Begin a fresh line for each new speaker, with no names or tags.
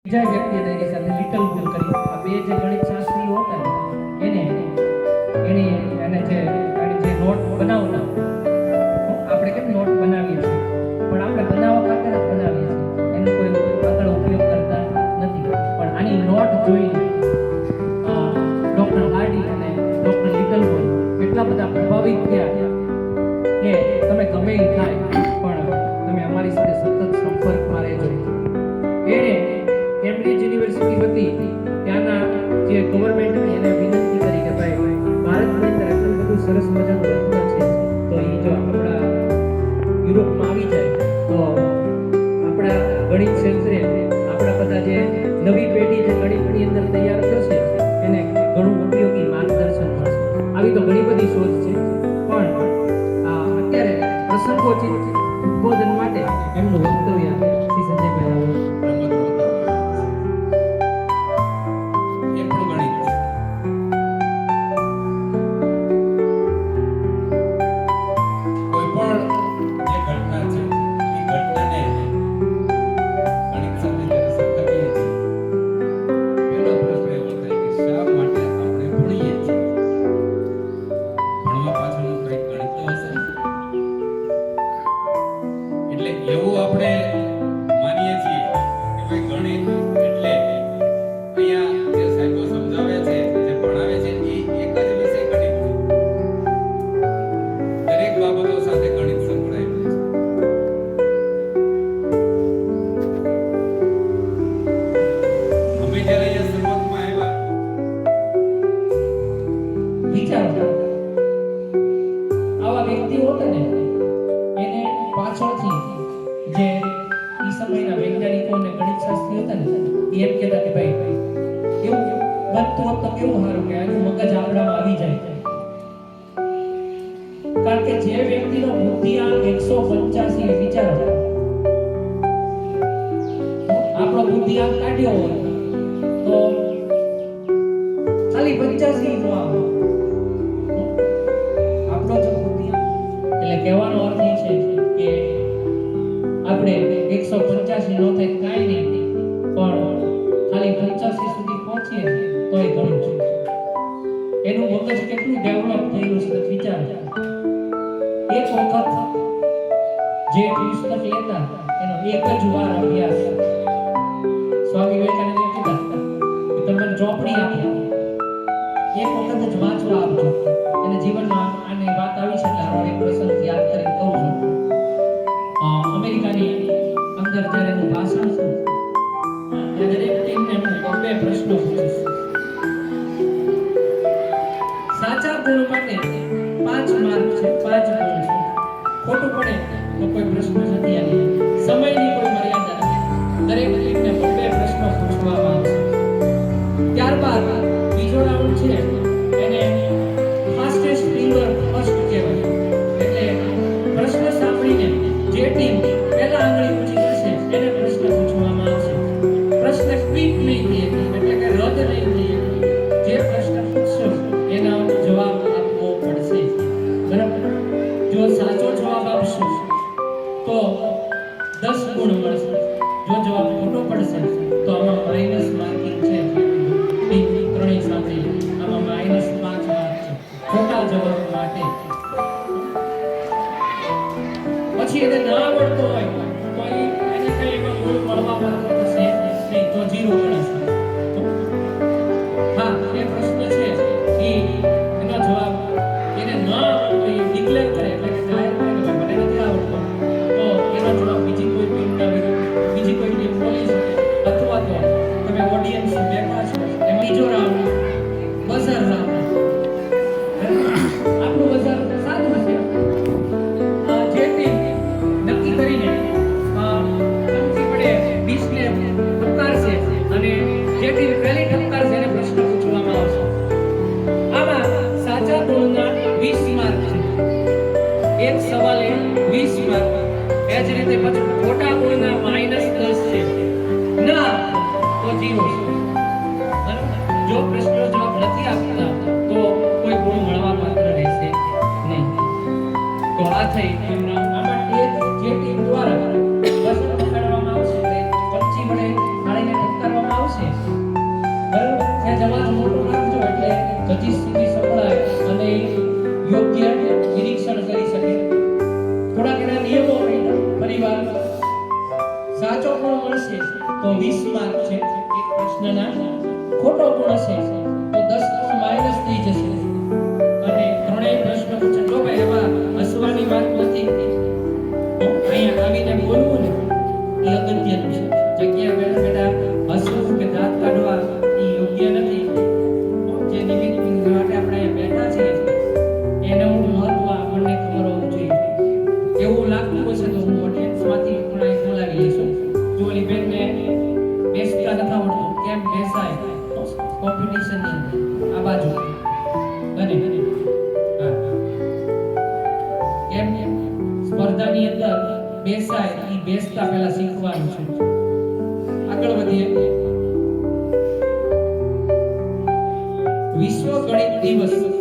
બીજા વ્યક્તિ તરીકે સાથે લિટલ ભૂલ કરી આ બે જે ગણિત શાસ્ત્રીઓ હતા એને જે નોટ બનાવતા આપણે કેમ નોટ બનાવીએ છીએ પણ આપણે બનાવવા ખાતર જ બનાવીએ છીએ એનો કોઈ આગળ ઉપયોગ કરતા નથી પણ આની નોટ જોઈને ડોક્ટર હાર્ડી અને ડોક્ટર લિટલ ભૂલ એટલા બધા પ્રભાવિત થયા કે તમે ગમે એ થાય પણ તમે અમારી સાથે સતત સંપર્કમાં રહેજો. એણે કેમ્બ્રિજ યુનિવર્સિટી હતી ત્યાંના જે ગવર્મેન્ટ એને વિનંતી કરી કે ભાઈ ભારતની અંદર એટલું બધું સરસ મજાનું રત્ન છે તો એ જો આપણા યુરોપમાં આવી જાય તો આપણા ગણિત ક્ષેત્રે આપણા બધા જે નવી પેઢી જે ગણિતની અંદર તૈયાર થશે એને ઘણું ઉપયોગી માર્ગદર્શન મળશે. આવી તો ઘણી બધી શોધ છે પણ અત્યારે પ્રસંગોચિત ઉદ્બોધન માટે એમનું વક્તવ્ય શ્રી સંજયભાઈ આવા વ્યક્તિઓ હતા ને એને પાછળથી જે એ સમયના વૈજ્ઞાનિકો અને ગણિત શાસ્ત્રીઓ હતા ને એ એમ કહેતા કે ભાઈ એવું બનતું હોત તો કેવું સારું કે આનું મગજ આપણામાં આવી જાય. કારણ કે જે વ્યક્તિનો બુદ્ધિઆંક 185 વિચારો આપણો બુદ્ધિઆંક કાઢ્યો હોય તો ખાલી 85 નો આવે આપણો જો બુદ્ધિઆંક એટલે કહેવાનો અર્થ એ છે કે આપણે 185 નો થાય કાંઈ નહીં પણ ખાલી 85 સુધી પહોંચીએ તો એ ઘણું છે. એનું મગજ કેટલું ડેવલપ થયેલું છે વિચાર. એક વખત જે પુસ્તક લેતા એનો એક જ વાર અભ્યાસ સ્વામી વિવેકાનંદ કીધા કે તમે ચોપડી આપો એક વખત જ વાંચવા આપજો. એને જીવનમાં આની વાત આવી છે એટલે હું એક પ્રસંગ યાદ કરીને કહું છું. અમેરિકાની અંદર જ્યારે એનું ભાષણ હતું ત્યારે દરેક ટીમને હું બે પ્રશ્નો પૂછીશ. સાચા ગુણ માટે 5 માર્ક છે, 5 ગુણ છે. ખોટું પડે તો કોઈ પ્રશ્ન નથી આવે. સમયની કોઈ મર્યાદા નથી. દરેક ટીમને બે પ્રશ્નો પૂછવામાં આવશે. ત્યારબાદ બીજો રાઉન્ડ છે એને ફાસ્ટેસ્ટ ફિંગર ફર્સ્ટ કહેવાય. એટલે પ્રશ્ન સાંભળીને જે ટીમ પહેલા આંગળી ઊંચી કરશે એને પ્રશ્ન પૂછવામાં આવશે. પ્રશ્ન ક્વિક નહીં થાય એટલે કે રદ નહીં થાય. જે પ્રશ્ન પૂછશો એનો જવાબ આપવો પડશે. બરાબર? જો સાચો જવાબ આપશો તો 10 ગુણ મળશે. જો જવાબ ખોટો પડશે તો આમાં માઈનસ માર્કિંગ છે. ત્રણેય સાંભળી આમાં -5 માર્ક છે ખોટા જવાબ માટે. પછી એને ના આવડતો હોય તો એને કઈ એમાં ગુણ મળવા પાત્ર થશે નહીં તો 0 ગણાશે. હા એ પ્રશ્ન છે એ એનો જવાબ એને ના આવડતો એ ડિક્લેર કરે એટલે કે જાહેર કરે કે મને નથી આવડતો તો એનો જવાબ બીજી કોઈ ટીમના બીજી કોઈ ટીમ બોલી શકે અથવા તો તમે ઓડિયન્સ બેઠા છો એમાં બીજો રાઉન્ડ બઝર રાઉન્ડ. આપણું બઝર સારું છે. જે ટીમ નક્કી કરીને ચમચી વડે ડિસ્પ્લે ટપકારશે અને જે ટીમ પહેલી ટપકારશે એને પ્રશ્ન પૂછવામાં આવશે. આમાં સાચા ગુણના 20 માર્ક છે. એક સવાલે 20 માર્ક. એ જ રીતે પછી ખોટા ગુણના -10 છે. ના તો 0 છે. જો પ્રશ્નનો જવાબ નથી આપતા તો કોઈ ગુણ મળવા પાત્ર રહેશે નહીં. તો આ થઈ આમાં જે ટીમ દ્વારા બસ પકડવામાં આવશે ચમચી વડે થાળીને ટક્કર બેસાડવામાં આવશે બરાબર ત્યાં જવાબ મોટો રાખજો એટલે જજીસ સુધી સંભળાય અને યોગ્ય નિરીક્ષણ કરી શકે થોડા ઘણા નિયમો ફરીવાર સાચો ગુણ મળશે તો 20 માર્ક છે એક પ્રશ્નના ખોટો ગુણ હશે તો 10 ગુણ માઈનસ થઈ જશે અને ત્રણેય પ્રશ્ન પૂછે જો ભાઈ એમાં હસવાની વાત નથી અહીંયા આવીને બોલવું ને એ અગત્યનું છે જગ્યા બેઠા બેઠા હસવું કે દાંત કાઢવા એ યોગ્ય નથી જે નિમિત્ત માટે આપણે બેઠા છીએ એનું મહત્વ આપણને ખબર હોવું જોઈએ એવું લાગતું હશે તો હું ઓડિયન્સમાંથી પણ એક બોલાવી લઈશું જો ઓલી બેનને બેસતા નથી આવડતું કેમ બેસાય કોમ્પિટિશનની આ બાજુ બને હા કેમ સ્પર્ધાની અંદર બેસાય એ બેસતા પહેલા શીખવાનું છે આગળ વધીએ વિશ્વ ગણિત દિવસ